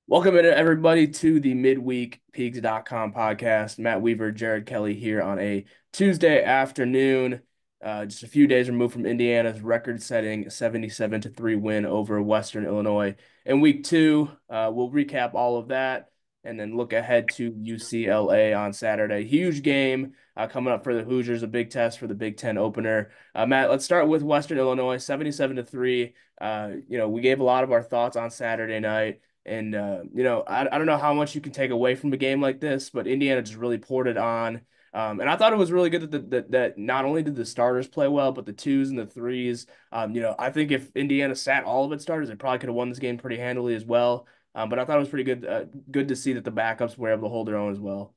Welcome in everybody to the midweek Peegs.com podcast. Matt Weaver, Jared Kelly here on a Tuesday afternoon. Just a few days removed from Indiana's record-setting 77-3 win over Western Illinois in week two. We'll recap all of that and then look ahead to UCLA on Saturday. Huge game coming up for the Hoosiers, a big test for the Big Ten opener. Matt, let's start with Western Illinois, 77-3. We gave a lot of our thoughts on Saturday night. And I don't know how much you can take away from a game like this, but Indiana just really poured it on. And I thought it was really good that not only did the starters play well, but the twos and the threes. I think if Indiana sat all of its starters, they probably could have won this game pretty handily as well. But I thought it was pretty good to see that the backups were able to hold their own as well.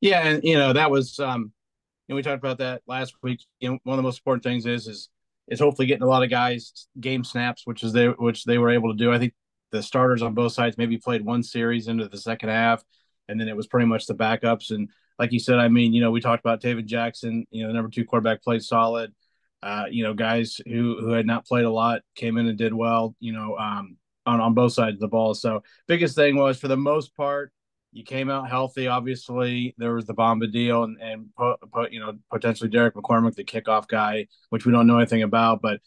Yeah, and that was we talked about that last week. One of the most important things is hopefully getting a lot of guys game snaps, which they were able to do. I think the starters on both sides maybe played one series into the second half, and then it was pretty much the backups. And like you said, I mean, we talked about David Jackson. The number two quarterback played solid. Guys who had not played a lot came in and did well. On both sides of the ball. So biggest thing was for the most part you came out healthy. Obviously, there was the Bomba deal and potentially Derek McCormick, the kickoff guy, which we don't know anything about. But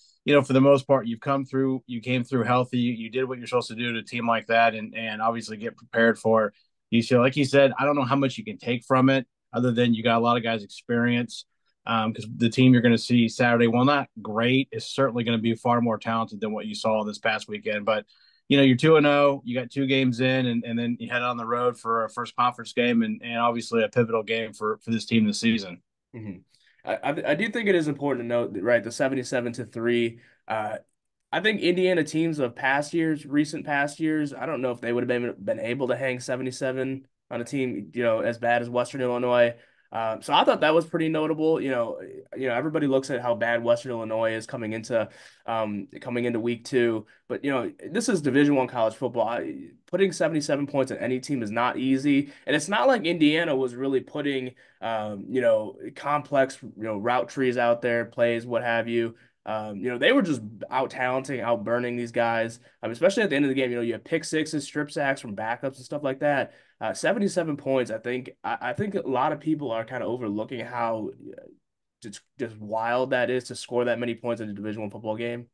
for the most part, you came through healthy. You did what you're supposed to do to a team like that, and obviously get prepared for UCLA. Like you said, I don't know how much you can take from it, other than you got a lot of guys' experience. Because the team you're going to see Saturday, well, not great, is certainly going to be far more talented than what you saw this past weekend. But you're 2-0, you got two games in, and then you head on the road for a first conference game and obviously a pivotal game for this team this season. hmm I do think it is important to note that, right, the 77-3. I think Indiana teams of past years, recent past years, I don't know if they would have been able to hang 77 on a team, as bad as Western Illinois. So I thought that was pretty notable. Everybody looks at how bad Western Illinois is coming into week two, but this is Division One college football. Putting 77 points on any team is not easy, and it's not like Indiana was really putting complex route trees out there, plays, what have you. They were just out talenting, out burning these guys. Especially at the end of the game, you have pick sixes, strip sacks from backups and stuff like that. 77 points. I think a lot of people are kind of overlooking how just wild that is to score that many points in a Division One football game.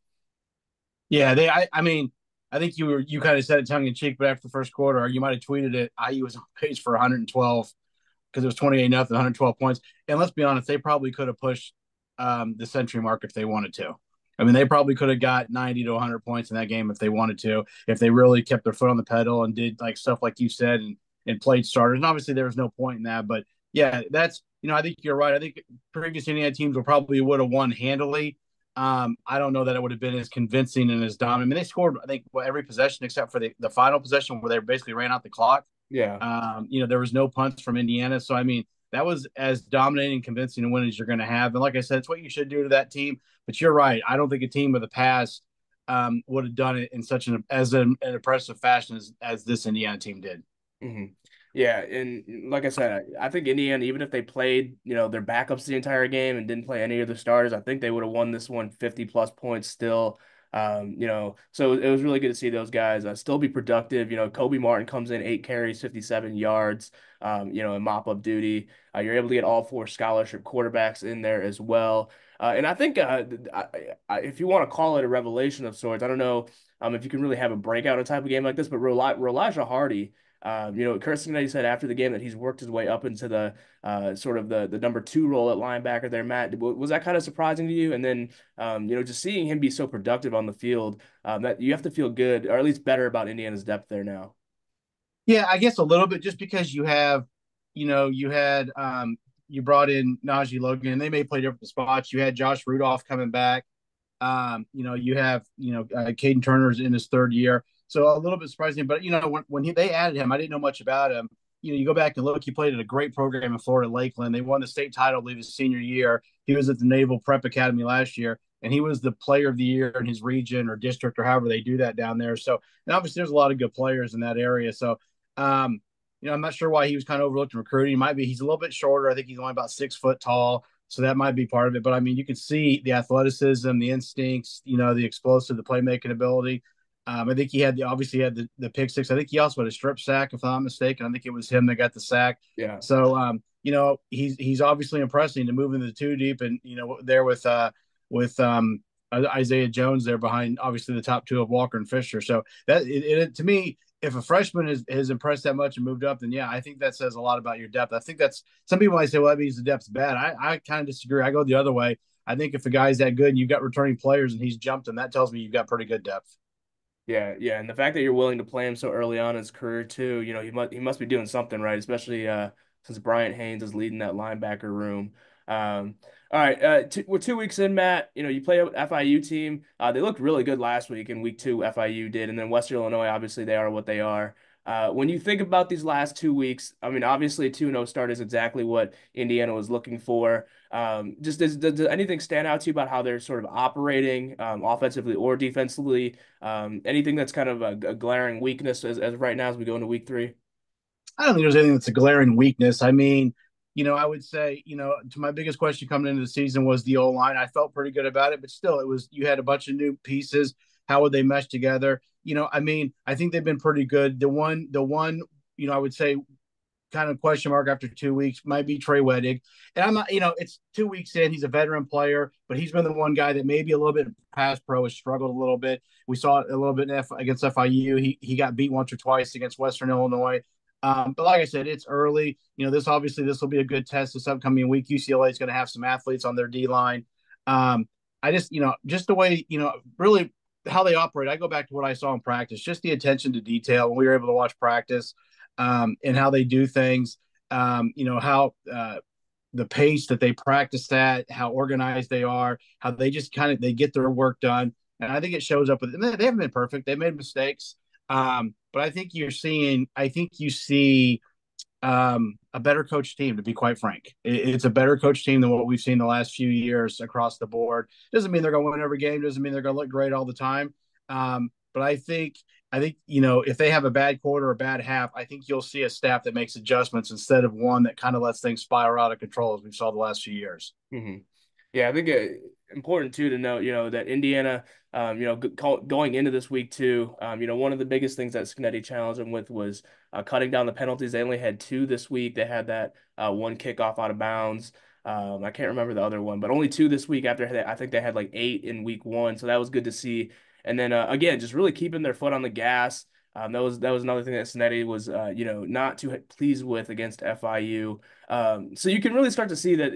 Yeah, I mean, I think you kind of said it tongue in cheek, but after the first quarter, or you might have tweeted it. IU was on pace for 112 because it was 28-0, 112 points. And let's be honest, they probably could have pushed the century mark if they wanted to. I mean, they probably could have got 90 to 100 points in that game if they wanted to, if they really kept their foot on the pedal and did like stuff like you said and played starters. And obviously, there was no point in that. But yeah, I think you're right. I think previous Indiana teams would have won handily. I don't know that it would have been as convincing and as dominant. I mean, they scored, I think, every possession except for the final possession where they basically ran out the clock. Yeah. There was no punts from Indiana. So, I mean, that was as dominating and convincing a win as you're going to have. And like I said, it's what you should do to that team. But you're right. I don't think a team of the past would have done it in such an impressive fashion as this Indiana team did. hmm Yeah, and like I said, I think Indiana, even if they played, their backups the entire game and didn't play any of the starters, I think they would have won this one 50 plus points still. So it was really good to see those guys still be productive. Kobe Martin comes in 8 carries, 57 yards, in mop up duty. You're able to get all four scholarship quarterbacks in there as well. And I think if you want to call it a revelation of sorts, I don't know if you can really have a breakout type of game like this, but Elijah Hardy. Kirsten said after the game that he's worked his way up into the sort of the number two role at linebacker there. Matt, was that kind of surprising to you? And then, just seeing him be so productive on the field, that you have to feel good or at least better about Indiana's depth there now. Yeah, I guess a little bit just because you brought in Najee Logan and they may play different spots. You had Josh Rudolph coming back. You have Caden Turner's in his third year, so a little bit surprising. But they added him, I didn't know much about him. You go back and look. He played at a great program in Florida, Lakeland. They won the state title, I believe, his senior year. He was at the Naval Prep Academy last year, and he was the player of the year in his region or district or however they do that down there. So, and obviously, there's a lot of good players in that area. So, I'm not sure why he was kind of overlooked in recruiting. He might be. He's a little bit shorter. I think he's only about 6 foot tall. So that might be part of it. But I mean, you can see the athleticism, the instincts, the explosive, the playmaking ability. I think he had obviously had the pick six. I think he also had a strip sack, if I'm not mistaken. I think it was him that got the sack. Yeah. So he's obviously impressing to move into the two deep, and there with Isaiah Jones there behind obviously the top two of Walker and Fisher. So to me, if a freshman has impressed that much and moved up, then yeah, I think that says a lot about your depth. I think that's some people might say, well, that means the depth's bad. I kind of disagree. I go the other way. I think if a guy's that good and you've got returning players and he's jumped them, that tells me you've got pretty good depth. Yeah, yeah, and the fact that you're willing to play him so early on in his career too, he must be doing something right, especially since Bryant Haynes is leading that linebacker room. All right, we're 2 weeks in, Matt. You play a FIU team. They looked really good last week in week two. FIU did, and then Western Illinois, obviously, they are what they are. When you think about these last 2 weeks, I mean, obviously, a 2-0 start is exactly what Indiana was looking for. Just does anything stand out to you about how they're sort of operating offensively or defensively? Anything that's kind of a glaring weakness as right now as we go into week three? I don't think there's anything that's a glaring weakness. I mean, I would say, to my biggest question coming into the season was the O line. I felt pretty good about it, but still, it was you had a bunch of new pieces. How would they mesh together? I mean, I think they've been pretty good. The one, I would say kind of question mark after 2 weeks might be Trey Weddig. And I'm not, it's 2 weeks in. He's a veteran player, but he's been the one guy that maybe a little bit past pro has struggled a little bit. We saw it a little bit against FIU. He got beat once or twice against Western Illinois. But like I said, it's early. This will be a good test this upcoming week. UCLA is going to have some athletes on their D line. I just the way really how they operate. I go back to what I saw in practice, just the attention to detail when we were able to watch practice, and how they do things. How the pace that they practice at, how organized they are, how they just they get their work done. And I think it shows up with them. They haven't been perfect. They made mistakes. But I think you see a better coach team, to be quite frank. It's a better coach team than what we've seen the last few years across the board. Doesn't mean they're going to win every game. Doesn't mean they're going to look great all the time. But I think if they have a bad quarter or a bad half, I think you'll see a staff that makes adjustments instead of one that kind of lets things spiral out of control as we saw the last few years. Hmm. Yeah, I think important too to note, that Indiana, going into this week too, one of the biggest things that Scanetti challenged them with was cutting down the penalties. They only had two this week. They had that one kickoff out of bounds. I can't remember the other one, but only two this week. After that, I think they had like eight in week one, so that was good to see. And then again, just really keeping their foot on the gas. That was another thing that Scanetti was not too pleased with against FIU. So you can really start to see that,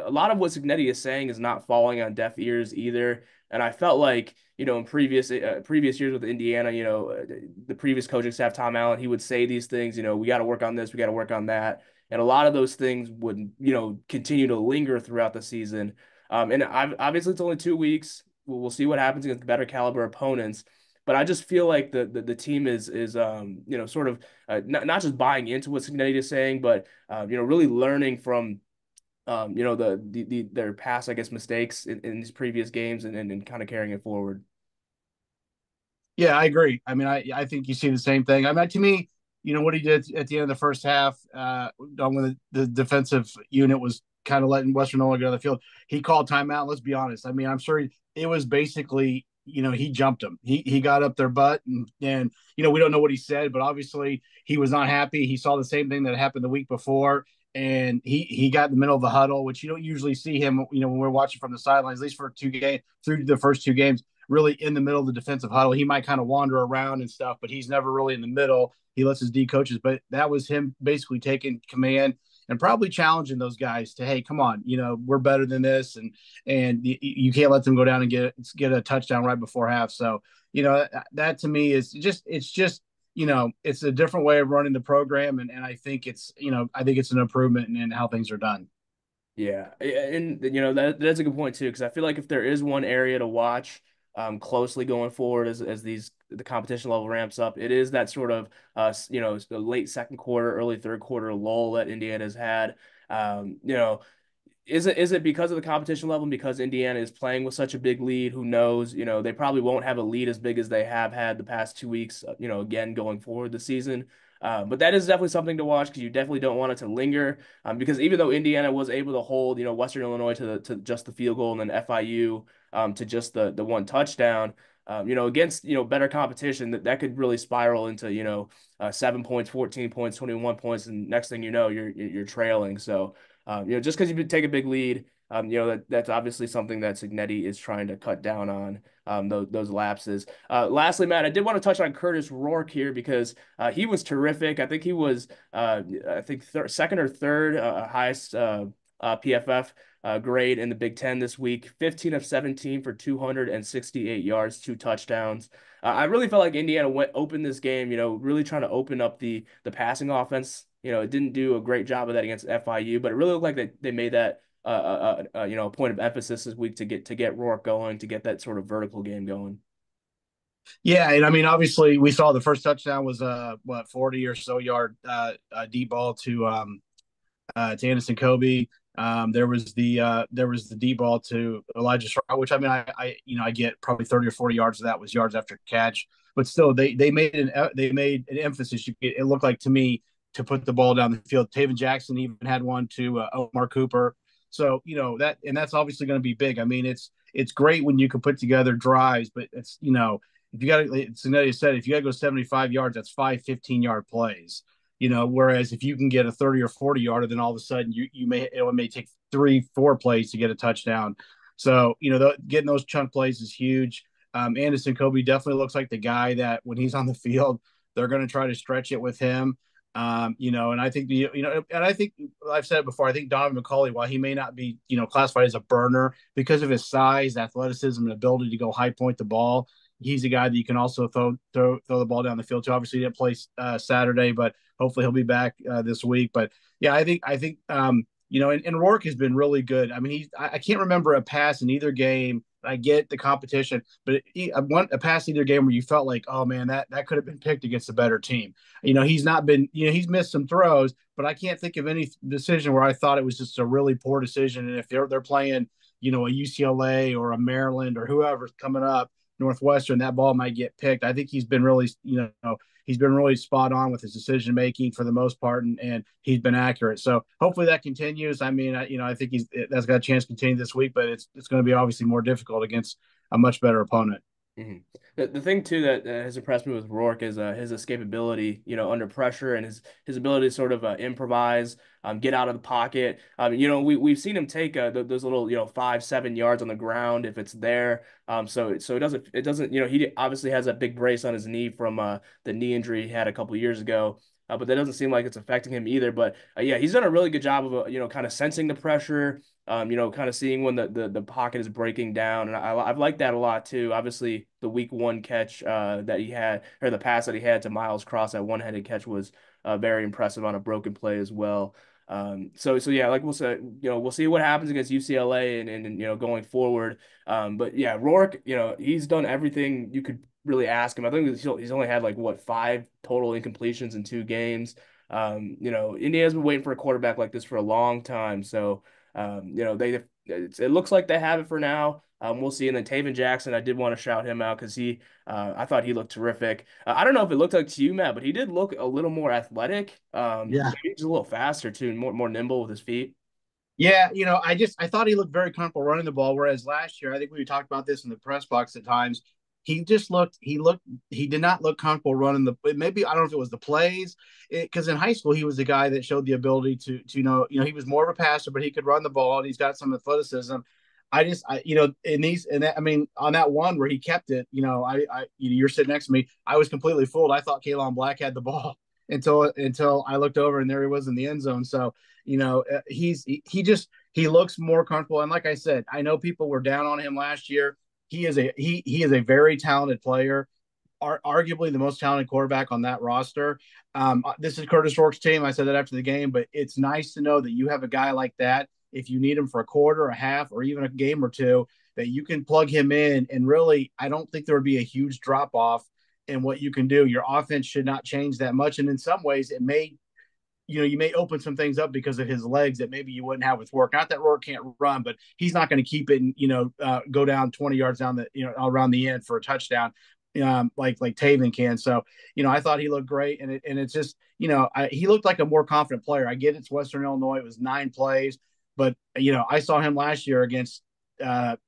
a lot of what Signetti is saying is not falling on deaf ears either. And I felt like, in previous years with Indiana, the previous coaching staff, Tom Allen, he would say these things, we got to work on this, we got to work on that. And a lot of those things would, continue to linger throughout the season. And obviously it's only 2 weeks. We'll see what happens against better caliber opponents. But I just feel like the team is sort of not just buying into what Signetti is saying, but really learning from their past, I guess, mistakes in these previous games and kind of carrying it forward. Yeah, I agree. I mean, I think you see the same thing. I mean, to me, what he did at the end of the first half, when the defensive unit was kind of letting Western Illinois go on the field, he called timeout. Let's be honest. I mean, I'm sure it was basically, he jumped him. He got up their butt, and we don't know what he said, but obviously he was not happy. He saw the same thing that happened the week before, and he got in the middle of the huddle, which you don't usually see him. When we're watching from the sidelines, at least for 2 games through the first 2 games, really in the middle of the defensive huddle. He might kind of wander around and stuff, but he's never really in the middle. He lets his D coaches, but that was him basically taking command and probably challenging those guys to, hey, come on, we're better than this, and you can't let them go down and get a touchdown right before half. So that to me is just it's a different way of running the program, and I think it's an improvement in how things are done. Yeah, and that's a good point too, because I feel like if there is one area to watch closely going forward as the competition level ramps up, it is that sort of the late second quarter, early third quarter lull that Indiana's had. Um, you know, is it because of the competition level and because Indiana is playing with such a big lead? Who knows? They probably won't have a lead as big as they have had the past 2 weeks, again going forward this season. But that is definitely something to watch because you definitely don't want it to linger. Because even though Indiana was able to hold, Western Illinois to just the field goal and then FIU to just the one touchdown, against better competition, that could really spiral into 7 points, 14 points, 21 points, and next thing you know, you're trailing. So just because you take a big lead, that's obviously something that Cignetti is trying to cut down on, those lapses. Lastly, Matt, I did want to touch on Curtis Rourke here because he was terrific. I think he was I think second or third highest PFF grade in the Big Ten this week. 15 of 17 for 268 yards, 2 touchdowns. I really felt like Indiana opened this game, really trying to open up the passing offense. It didn't do a great job of that against FIU, but it really looked like they made that a point of emphasis this week to get Rourke going, to get that sort of vertical game going. Yeah, and I mean, obviously, we saw the first touchdown was what 40 or so yard deep ball to Anderson Kobe. There was the deep ball to Elijah Stroud, which I mean I get probably 30 or 40 yards of that was yards after catch, but still they made an emphasis. It looked like to me to put the ball down the field. Taven Jackson even had one to Omar Cooper. So that's obviously going to be big. I mean it's great when you can put together drives, but it's if you got to, Cincinnati said, if you got to go 75 yards, that's 5 15-yard plays. Whereas if you can get a 30 or 40 yarder, then all of a sudden it may take 3 4 plays to get a touchdown. So getting those chunk plays is huge. Anderson Kobe definitely looks like the guy that when he's on the field, they're going to try to stretch it with him. And I think and I think I've said it before. I think Donovan McCauley, while he may not be classified as a burner because of his size, athleticism, and ability to go high point the ball, he's a guy that you can also throw the ball down the field to. Obviously, he didn't play Saturday, but hopefully he'll be back this week. But yeah, I think and Rourke has been really good. I mean, I can't remember a pass in either game. I get the competition, but I want a pass either game where you felt like, oh man, that could have been picked against a better team. He's not been, he's missed some throws, but I can't think of any decision where I thought it was just a really poor decision. And if they're playing, a UCLA or a Maryland or whoever's coming up, Northwestern, that ball might get picked. I think he's been really spot on with his decision making for the most part, and he's been accurate. So hopefully that continues. I mean, I think that's got a chance to continue this week, but it's going to be obviously more difficult against a much better opponent. Mhm. The thing too that has impressed me with Rourke is his escapability, under pressure, and his ability to sort of improvise, get out of the pocket. We've seen him take those little 5 7 yards on the ground if it's there. So it doesn't he obviously has a big brace on his knee from the knee injury he had a couple years ago. But that doesn't seem like it's affecting him either. But yeah, he's done a really good job of kind of sensing the pressure, kind of seeing when the pocket is breaking down, and I've liked that a lot too. Obviously, the week one catch that he had, or the pass that he had to Miles Cross, that one-handed catch was very impressive on a broken play as well. So yeah, like we'll say, we'll see what happens against UCLA and going forward. But yeah, Rourke, he's done everything you could really ask him. I think he's only had like what 5 total incompletions in 2 games. Indiana's been waiting for a quarterback like this for a long time, so. It looks like they have it for now. We'll see. And then Taven Jackson, I did want to shout him out because I thought he looked terrific. I don't know if it looked like to you, Matt, but he did look a little more athletic. Yeah. Maybe just a little faster too, and more nimble with his feet. Yeah, I thought he looked very comfortable running the ball. Whereas last year, I think we talked about this in the press box at times. He did not look comfortable running the. Maybe I don't know if it was the plays, because in high school he was the guy that showed the ability to he was more of a passer, but he could run the ball and he's got some athleticism. In these and that, I mean on that one where he kept it, you're sitting next to me. I was completely fooled. I thought Kalon Black had the ball until I looked over and there he was in the end zone. So he looks more comfortable. And like I said, I know people were down on him last year. He is a very talented player, arguably the most talented quarterback on that roster. This is Curtis Rourke's team. I said that after the game, but it's nice to know that you have a guy like that. If you need him for a quarter, a half, or even a game or two, that you can plug him in. And really, I don't think there would be a huge drop off in what you can do. Your offense should not change that much. And in some ways, it may you may open some things up because of his legs that maybe you wouldn't have with Rourke. Not that Rourke can't run, but he's not going to keep it and, go down 20 yards down around the end for a touchdown. Like Taven can. So, I thought he looked great, and it's just, he looked like a more confident player. I get it's Western Illinois. It was 9 plays, but I saw him last year against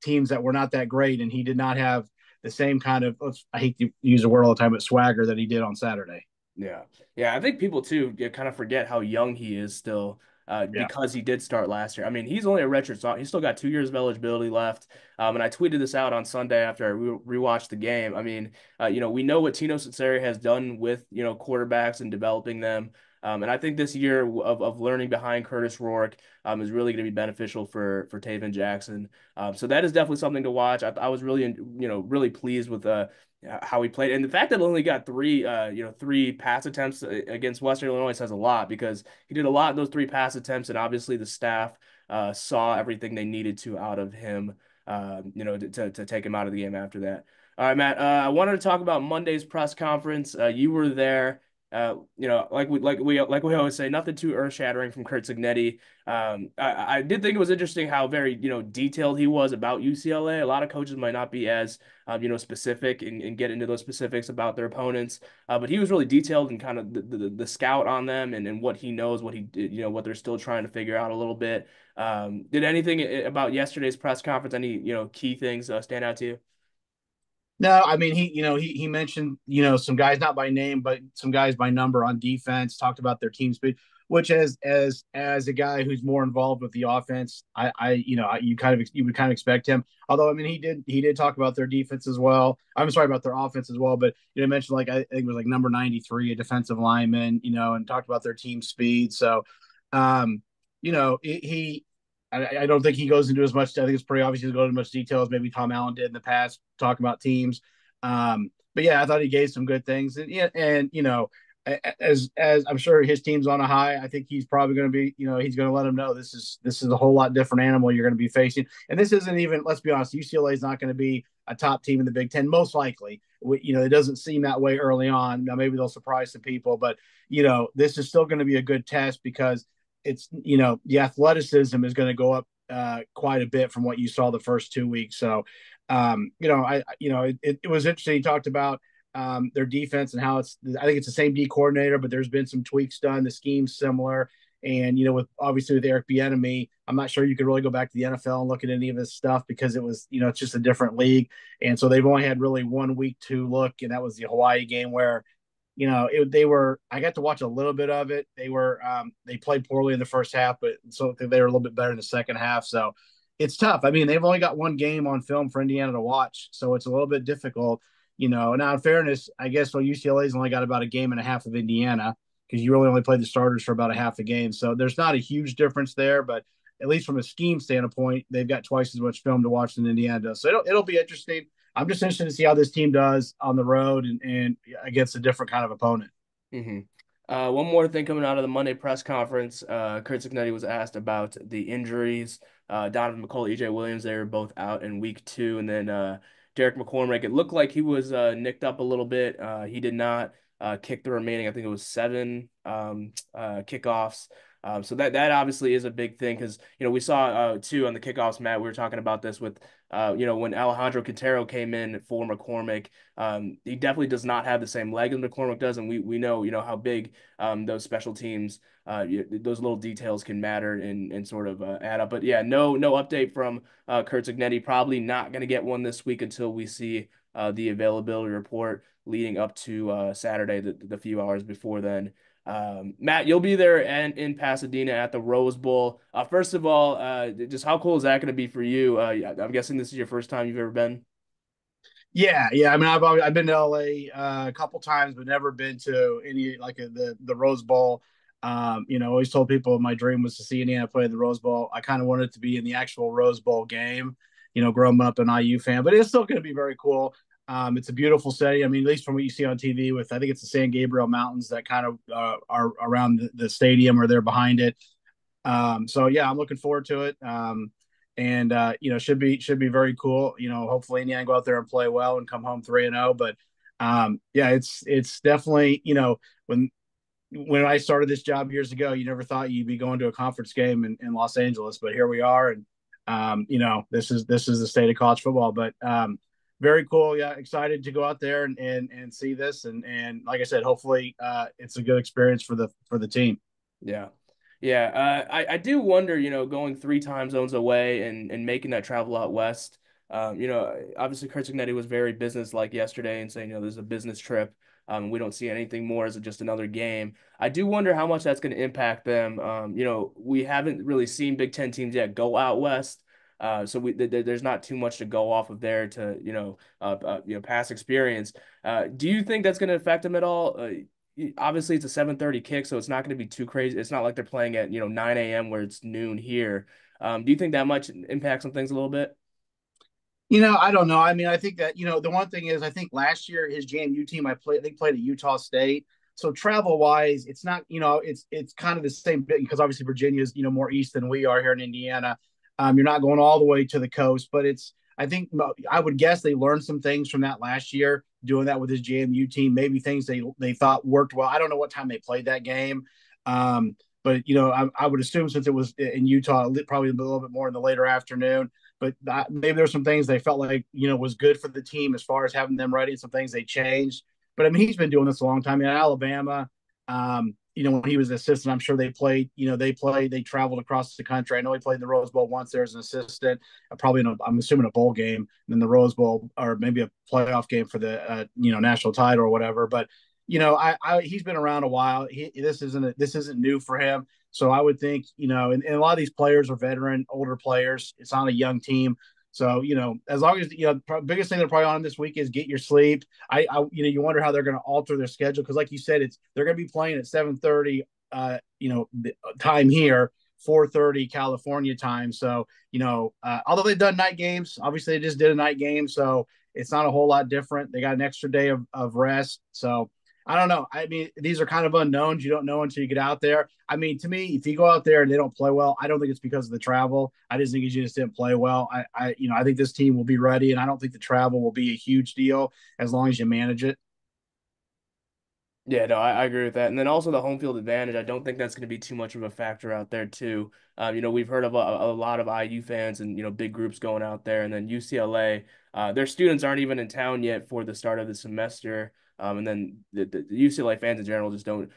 teams that were not that great, and he did not have the same kind of, I hate to use the word all the time, but swagger that he did on Saturday. Yeah. Yeah, I think people too kind of forget how young he is still, Yeah. because he did start last year. I mean, he's only a redshirt, so he's still got 2 years of eligibility left. And I tweeted this out on Sunday after I rewatched the game. I mean, we know what Tino Sunseri has done with, quarterbacks and developing them. And I think this year of learning behind Curtis Rourke is really going to be beneficial for Taven Jackson. So that is definitely something to watch. I was really, really pleased with how he played, and the fact that he only got three pass attempts against Western Illinois says a lot because he did a lot in those three pass attempts, and obviously the staff saw everything they needed to out of him, to take him out of the game after that. All right, Matt. I wanted to talk about Monday's press conference. You were there. Like we always say, nothing too earth shattering from Kurt Cignetti. I did think it was interesting how very detailed he was about UCLA. A lot of coaches might not be as specific and get into those specifics about their opponents. But he was really detailed and kind of the scout on them and what he knows, what he did, what they're still trying to figure out a little bit. Did anything about yesterday's press conference, any, key things stand out to you? No, I mean he mentioned some guys not by name but some guys by number on defense. Talked about their team speed, which as a guy who's more involved with the offense, you would kind of expect him. Although I mean he did talk about their defense as well. I'm sorry about their offense as well, but mentioned like I think it was like number 93, a defensive lineman, and talked about their team speed. So, he I don't think he goes into as much. I think it's pretty obvious he doesn't go into much detail as maybe Tom Allen did in the past, talking about teams. But yeah, I thought he gave some good things, and yeah, and as I'm sure his team's on a high, I think he's probably going to be, he's going to let them know this is a whole lot different animal you're going to be facing, and this isn't even. Let's be honest, UCLA is not going to be a top team in the Big Ten, most likely. It doesn't seem that way early on. Now maybe they'll surprise some people, but this is still going to be a good test because it's the athleticism is going to go up quite a bit from what you saw the first 2 weeks. So, it was interesting. He talked about their defense and how I think it's the same D coordinator, but there's been some tweaks done. The scheme's similar. And, with obviously with Eric Bieniemy, I'm not sure you could really go back to the NFL and look at any of his stuff because it was, it's just a different league. And so they've only had really 1 week to look. And that was the Hawaii game where I got to watch a little bit of it. They played poorly in the first half, but so they were a little bit better in the second half. So it's tough. I mean, they've only got one game on film for Indiana to watch, so it's a little bit difficult. Now in fairness, I guess UCLA's only got about a game and a half of Indiana because you really only played the starters for about a half a game. So there's not a huge difference there, but at least from a scheme standpoint, they've got twice as much film to watch than Indiana does. So it'll be interesting. I'm just interested to see how this team does on the road and against a different kind of opponent. hmm One more thing coming out of the Monday press conference, Kurt Cignetti was asked about the injuries. Donovan McCulley, EJ Williams, they were both out in week 2, and then Derek McCormick. It looked like he was nicked up a little bit. He did not kick the remaining. I think it was 7 kickoffs. So that obviously is a big thing because we saw too on the kickoffs, Matt. We were talking about this with when Alejandro Quintero came in for McCormick. He definitely does not have the same leg as McCormick does, and we know how big those special teams, those little details can matter and sort of add up. But yeah, no update from Kurt Cignetti. Probably not going to get one this week until we see the availability report leading up to Saturday, the few hours before then. Matt, you'll be there and in Pasadena at the Rose Bowl. First of all, just how cool is that going to be for you? I'm guessing this is your first time you've ever been. Yeah, yeah. I mean, I've been to LA a couple times, but never been to any like the Rose Bowl. Always told people my dream was to see Indiana play the Rose Bowl. I kind of wanted to be in the actual Rose Bowl game. Growing up an IU fan, but it's still going to be very cool. It's a beautiful setting. I mean, at least from what you see on TV, with I think it's the San Gabriel Mountains that kind of are around the stadium or they're behind it. So yeah, I'm looking forward to it. And should be very cool. Hopefully Indiana go out there and play well and come home 3-0. But yeah, it's definitely when I started this job years ago, you never thought you'd be going to a conference game in Los Angeles, but here we are, and this is the state of college football. But very cool. Yeah, excited to go out there and see this, and like I said, hopefully it's a good experience for the team. Yeah. Yeah. I do wonder, going 3 time zones away and making that travel out west. Obviously Kurt Signetti was very business-like yesterday and saying, there's a business trip. We don't see anything more as just another game. I do wonder how much that's going to impact them. We haven't really seen Big Ten teams yet go out west. So there's not too much to go off of there to, past experience. Do you think that's going to affect them at all? Obviously, it's a 7:30 kick, so it's not going to be too crazy. It's not like they're playing at, 9 a.m. where it's noon here. Do you think that much impacts some things a little bit? I don't know. I mean, I think that, the one thing is, I think last year his JMU team, they played at Utah State. So travel wise, it's not, it's kind of the same because obviously Virginia's, more east than we are here in Indiana. You're not going all the way to the coast, but I think I would guess they learned some things from that last year, doing that with his JMU team, maybe things they thought worked well. I don't know what time they played that game. But, I would assume since it was in Utah, probably a little bit more in the later afternoon, but maybe there's some things they felt like was good for the team as far as having them ready, and some things they changed. But I mean, he's been doing this a long time in Alabama. When he was an assistant, I'm sure they played. They traveled across the country. I know he played in the Rose Bowl once there as an assistant, probably I'm assuming a bowl game, and then the Rose Bowl, or maybe a playoff game for the national title or whatever. But he's been around a while. This isn't new for him. So I would think, and a lot of these players are veteran, older players. It's on a young team. So, as long as, biggest thing they're probably on this week is get your sleep. You wonder how they're going to alter their schedule. Cause like you said, they're going to be playing at 7:30, time here, 4:30 California time. So, although they've done night games, obviously they just did a night game. So it's not a whole lot different. They got an extra day of rest. So, I don't know. I mean, these are kind of unknowns. You don't know until you get out there. I mean, to me, if you go out there and they don't play well, I don't think it's because of the travel. I just think you just didn't play well. I think this team will be ready, and I don't think the travel will be a huge deal as long as you manage it. Yeah, no, I agree with that. And then also the home field advantage, I don't think that's going to be too much of a factor out there too. We've heard of a lot of IU fans and, big groups going out there. And then UCLA, their students aren't even in town yet for the start of the semester. And then the UCLA fans in general just don't,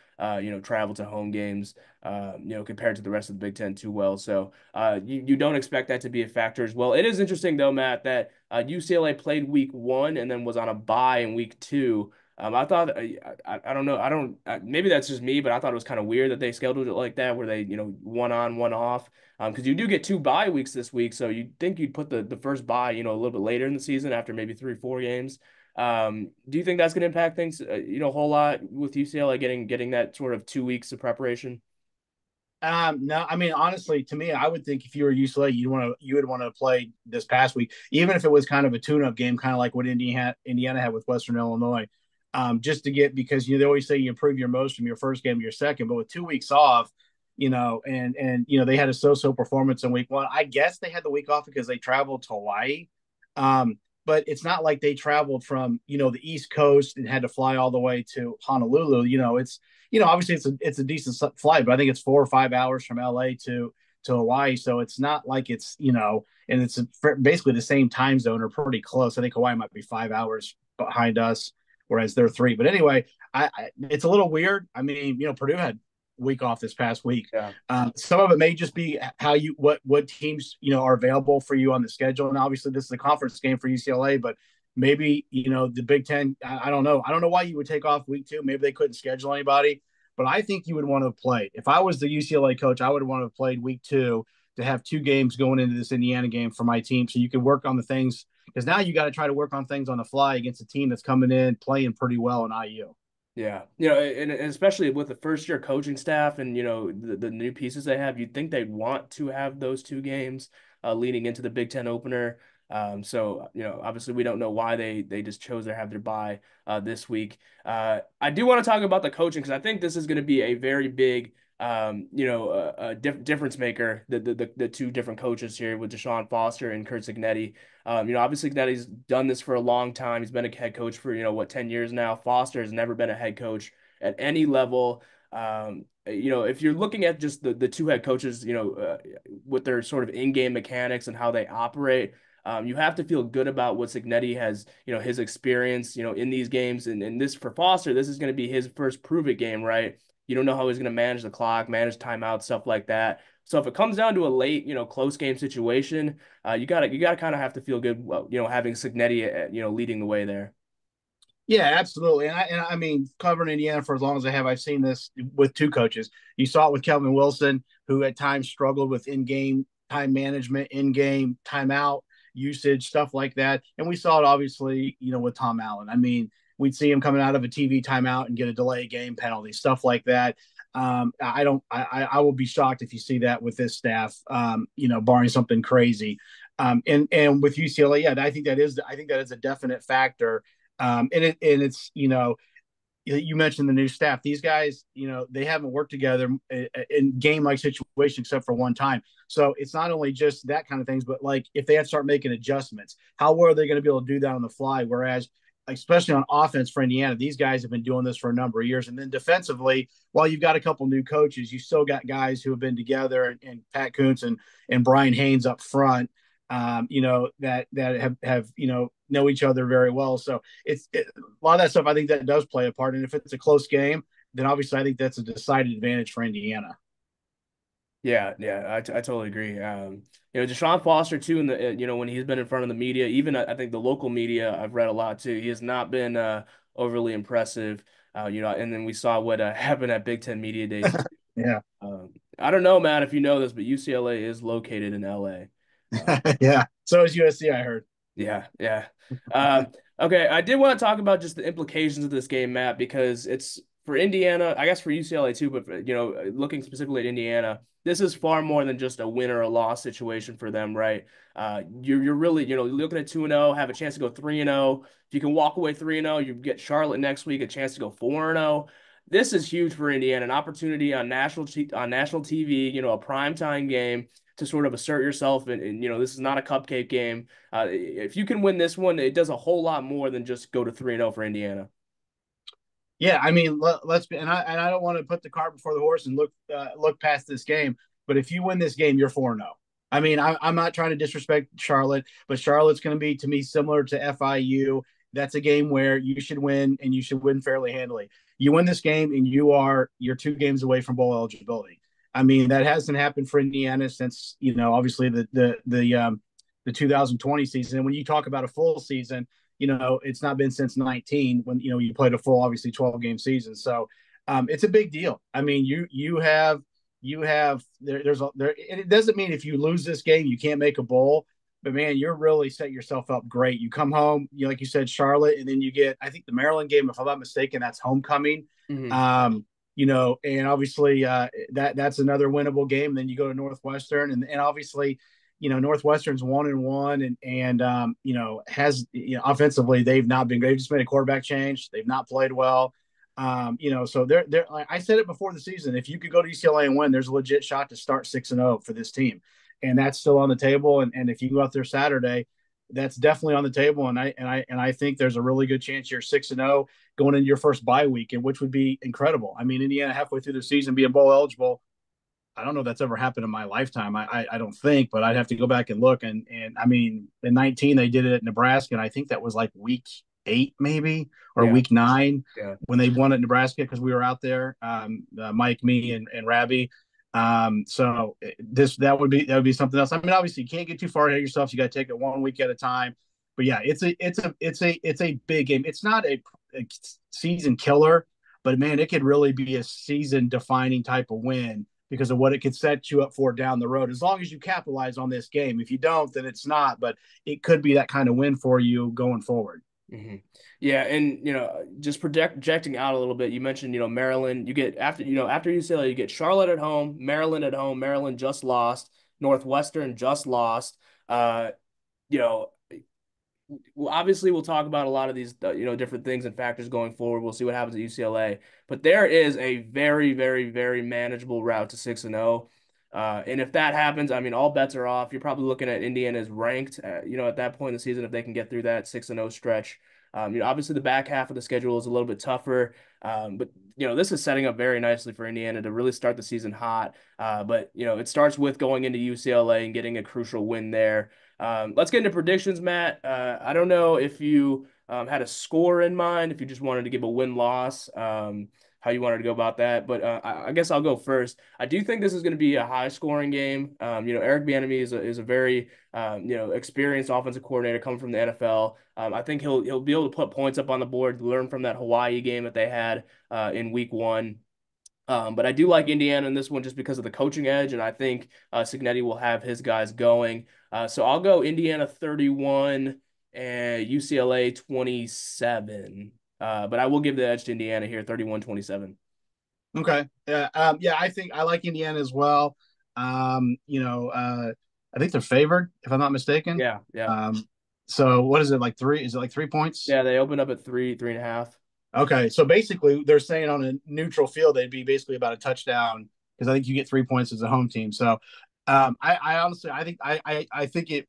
travel to home games, compared to the rest of the Big Ten too well. So you don't expect that to be a factor as well. It is interesting though, Matt, that UCLA played week 1 and then was on a bye in week 2. I thought I don't know. I don't maybe that's just me, but I thought it was kind of weird that they scheduled it like that, where they one on one off. Because you do get 2 bye weeks this week, so you'd think you'd put the first bye a little bit later in the season after maybe 3 4 games. Do you think that's going to impact things a whole lot with UCLA getting that sort of 2 weeks of preparation? No, I mean, honestly, to me, I would think if you were UCLA, you would want to play this past week, even if it was kind of a tune-up game, kind of like what Indiana had with Western Illinois, just to get, because they always say you improve your most from your first game to your second, but with 2 weeks off, and they had a so-so performance in week 1. I guess they had the week off because they traveled to Hawaii, but it's not like they traveled from the East Coast and had to fly all the way to Honolulu. Obviously it's a decent flight, but I think it's 4 or 5 hours from LA to Hawaii. So it's not like and it's basically the same time zone or pretty close. I think Hawaii might be 5 hours behind us, whereas they're 3. But anyway, it's a little weird. I mean, Purdue had week off this past week. Yeah. Some of it may just be what teams are available for you on the schedule, and obviously this is a conference game for UCLA, but maybe the Big Ten. I don't know. I don't know why you would take off week 2. Maybe they couldn't schedule anybody, but I think you would want to have played. If I was the UCLA coach, I would want to have played week 2 to have 2 games going into this Indiana game for my team, so you could work on the things, because now you got to try to work on things on the fly against a team that's coming in playing pretty well in IU. Yeah, and especially with the first year coaching staff and the new pieces they have, you'd think they'd want to have those 2 games leading into the Big Ten opener. So obviously we don't know why they just chose to have their bye this week. I do want to talk about the coaching because I think this is going to be a very big difference maker. The 2 different coaches here with Deshaun Foster and Kurt Signetti. Obviously Gnetti's done this for a long time. He's been a head coach for, 10 years now. Foster has never been a head coach at any level. If you're looking at just the 2 head coaches, with their sort of in-game mechanics and how they operate, you have to feel good about what Signetti has, his experience, in these games. And this for Foster, this is going to be his first prove it game, right? You don't know how he's going to manage the clock, manage timeout, stuff like that. So if it comes down to a late, close game situation, you gotta kind of have to feel good, well, having Cignetti, leading the way there. Yeah, absolutely. And I mean, covering Indiana for as long as I have, I've seen this with two coaches. You saw it with Kelvin Wilson, who at times struggled with in-game time management, in-game timeout usage, stuff like that. And we saw it obviously, with Tom Allen. I mean, we'd see him coming out of a TV timeout and get a delay game penalty, stuff like that. I don't. I will be shocked if you see that with this staff. Barring something crazy. And with UCLA, yeah, I think that is a definite factor. It's you mentioned the new staff. These guys, they haven't worked together in game like situations except for one time. So it's not only just that kind of things, but like if they have to start making adjustments, how well are they going to be able to do that on the fly? Whereas, especially on offense for Indiana, these guys have been doing this for a number of years. And then defensively, while you've got a couple new coaches, you still got guys who have been together, and Pat Kuntz and Brian Haynes up front. That have know each other very well. So a lot of that stuff. I think that does play a part. And if it's a close game, then obviously I think that's a decided advantage for Indiana. Yeah, yeah, I totally agree. Deshaun Foster too, in the when he's been in front of the media, even I think the local media, I've read a lot too. He has not been overly impressive. And then we saw what happened at Big Ten Media Days. Yeah. I don't know, Matt, if you know this, but UCLA is located in LA. Yeah. So is USC, I heard. Yeah, yeah. Um, okay, I did want to talk about just the implications of this game, Matt, because it's for Indiana, I guess for UCLA too, but looking specifically at Indiana, this is far more than just a win or a loss situation for them, right? You're really, looking at 2-0, have a chance to go 3-0. If you can walk away 3-0, you get Charlotte next week, a chance to go 4-0. This is huge for Indiana, an opportunity on national TV, a primetime game to sort of assert yourself. And this is not a cupcake game. If you can win this one, it does a whole lot more than just go to 3-0 for Indiana. Yeah, I mean, let's be, and I don't want to put the cart before the horse and look past this game. But if you win this game, you're 4-0. I mean, I'm not trying to disrespect Charlotte, but Charlotte's going to be to me similar to FIU. That's a game where you should win, and you should win fairly handily. You win this game, and you're 2 games away from bowl eligibility. I mean, that hasn't happened for Indiana since obviously the 2020 season. And when you talk about a full season, it's not been since 19 when, you played a full, obviously 12-game season. So it's a big deal. I mean, it doesn't mean if you lose this game, you can't make a bowl, but man, you're really set yourself up great. You come home, like you said, Charlotte, and then you get, I think the Maryland game, if I'm not mistaken, that's homecoming. Hmm. And obviously that's another winnable game. Then you go to Northwestern, and obviously, Northwestern's 1-1, and has offensively they've not been great. They've just made a quarterback change. They've not played well. So they're. I said it before the season. If you could go to UCLA and win, there's a legit shot to start 6-0 for this team, and that's still on the table. And if you go out there Saturday, that's definitely on the table. And I think there's a really good chance you're 6-0 going into your first bye week, and which would be incredible. I mean, Indiana halfway through the season being bowl eligible. I don't know if that's ever happened in my lifetime. I don't think, but I'd have to go back and look. And I mean, in 19 they did it at Nebraska, and I think that was like week 8 maybe, or Yeah, week 9 yeah. when they won at Nebraska because we were out there, Mike, me, and Rabbi. So that would be something else. I mean, obviously you can't get too far ahead of yourself. You got to take it 1 week at a time. But yeah, it's a big game. It's not a season killer, but man, it could really be a season defining type of win because of what it could set you up for down the road. As long as you capitalize on this game. If you don't, then it's not. But it could be that kind of win for you going forward. Hmm. Yeah, and just projecting out a little bit, you mentioned Maryland. You get after UCLA, you get Charlotte at home, Maryland at home. Maryland just lost. Northwestern just lost. You know, well, obviously we'll talk about a lot of these different things and factors going forward. We'll see what happens at UCLA, but there is a very, very, very manageable route to 6-0. And if that happens, I mean, all bets are off. You're probably looking at Indiana's ranked, at that point in the season if they can get through that 6-0 stretch. Obviously the back half of the schedule is a little bit tougher, but this is setting up very nicely for Indiana to really start the season hot. But it starts with going into UCLA and getting a crucial win there. Let's get into predictions, Matt. I don't know if you had a score in mind, if you just wanted to give a win-loss. how you wanted to go about that. But I guess I'll go first. I do think this is going to be a high scoring game. Eric Bieniemy is a very experienced offensive coordinator coming from the NFL. I think he'll be able to put points up on the board, learn from that Hawaii game that they had in week one. But I do like Indiana in this one just because of the coaching edge, and I think Cignetti will have his guys going. So I'll go Indiana 31 and UCLA 27. But I will give the edge to Indiana here, 31-27. Okay. Yeah. Yeah. I think I like Indiana as well. I think they're favored, if I'm not mistaken. Yeah, yeah. Um, so what is it like three? Is it like 3 points? Yeah, they opened up at 3.5. Okay. So basically, they're saying on a neutral field, they'd be basically about a touchdown because I think you get 3 points as a home team. So I honestly, I think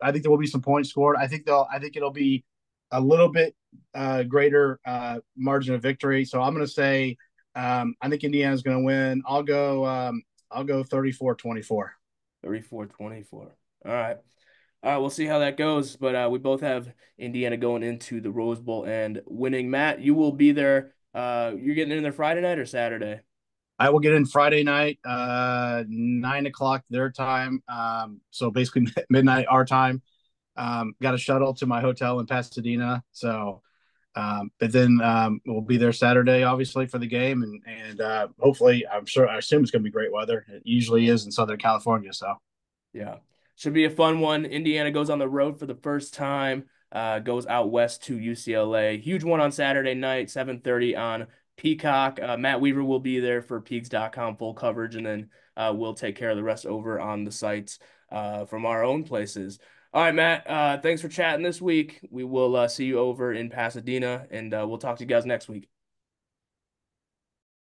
there will be some points scored. I think it'll be a little bit greater margin of victory. So I'm going to say, I think Indiana's going to win. I'll go 34-24. 34-24. All right. All right, we'll see how that goes. But we both have Indiana going into the Rose Bowl and winning. Matt, you will be there. You're getting in there Friday night or Saturday? I will get in Friday night, 9 o'clock their time. So basically midnight our time. Got a shuttle to my hotel in Pasadena. So, but then we'll be there Saturday, obviously, for the game, and hopefully, I assume it's going to be great weather. It usually is in Southern California. So, Yeah. Should be a fun one. Indiana goes on the road for the first time, goes out west to UCLA. Huge one on Saturday night, 7:30 on Peacock. Matt Weaver will be there for Peegs.com full coverage, and then we'll take care of the rest over on the sites from our own places. All right, Matt, thanks for chatting this week. We will see you over in Pasadena, and we'll talk to you guys next week.